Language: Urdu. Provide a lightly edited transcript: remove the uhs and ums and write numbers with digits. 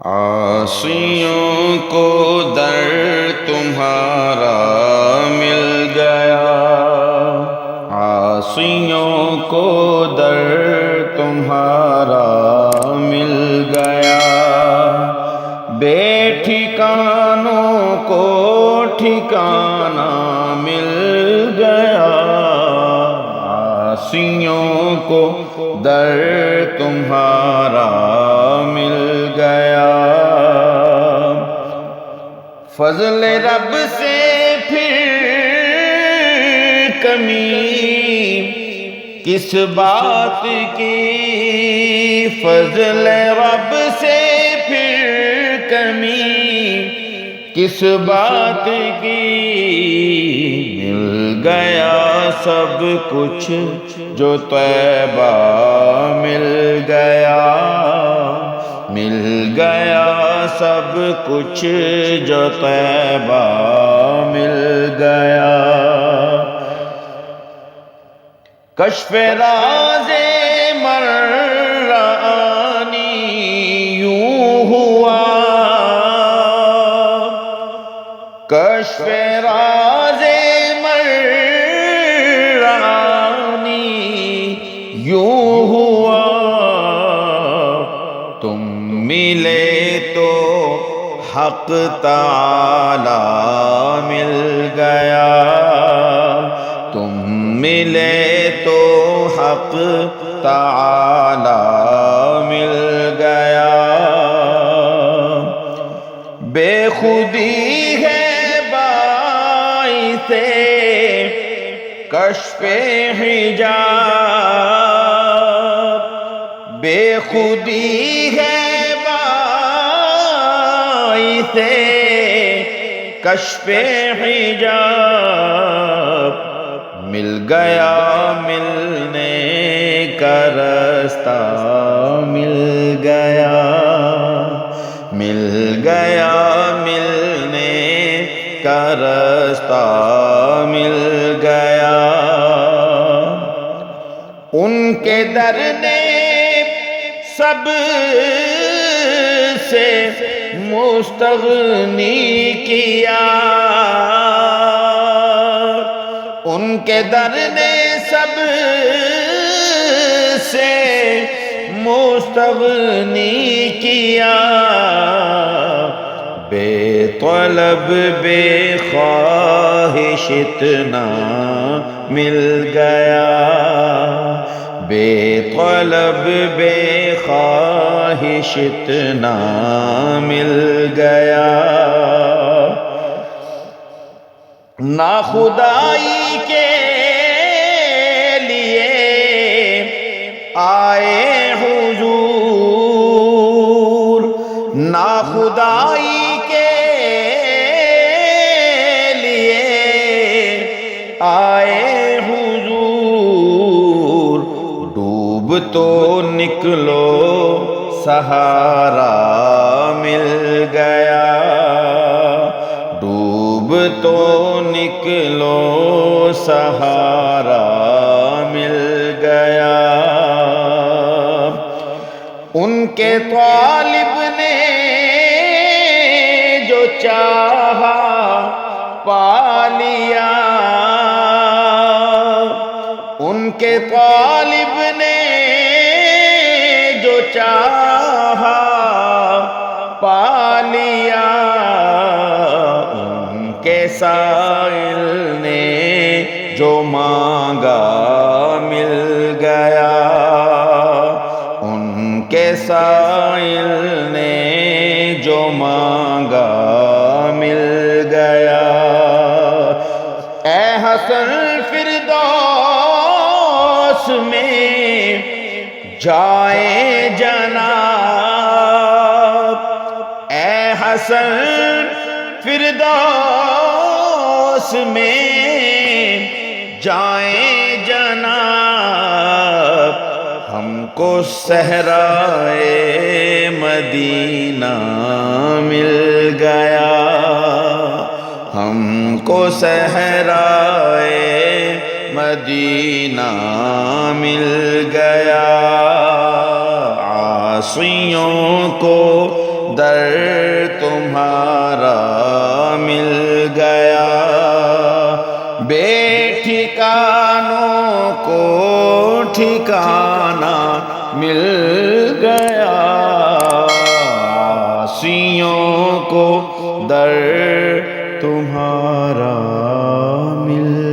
عاصیوں کو در تمہارا مل گیا، عاصیوں کو در تمہارا مل گیا، بے ٹھکانوں کو ٹھکانہ مل گیا، عاصیوں کو در تمہارا مل گیا۔ فضل رب سے پھر کمی کس بات کی، فضل رب سے پھر کمی کس بات کی، مل گیا سب کچھ جو طیبہ مل گیا، مل گیا سب کچھ جو طیبہ مل گیا۔ کشف راز مرانی یوں ہوا، کشف راز مرانی یوں ہوا، تم ملے تو حق تعالی مل گیا، تم ملے تو حق تعالی مل گیا۔ بے خودی ہے باعث کشف حجاب، بے خودی ہے کشف حجاب، مل گیا ملنے کا رستہ مل گیا، مل گیا ملنے کا رستہ مل گیا۔ ان کے در نے سب سے مستغنی کیا، ان کے در نے سب سے مستغنی کیا، بے طلب بے خواہش اتنا مل گیا، بے طلب بے خواہش اتنا مل گیا۔ ناخدائی کے لیے آئے حضور، ناخدائی کے لیے آئے حضور، ڈوب تو نکلو سہارا مل گیا، ڈوب تو نکلو سہارا مل گیا۔ ان کے طالب نے جو چاہا پا لیا، ان کے طالب نے جو چاہا پا لیا، ان کے سائل نے جو مانگا مل گیا، ان کے سائل نے جو مانگا مل گیا۔ اے حسن فردوس میں جائے جناب، اے حسن فردوس میں جائے جناب، ہم کو صحرائے مدینہ مل گیا، ہم کو صحرائے مدینہ مل گیا، عاصیوں کو در تمہارا مل گیا، بے ٹھکانوں کو ٹھکانہ مل گیا، عاصیوں کو در تمہارا مل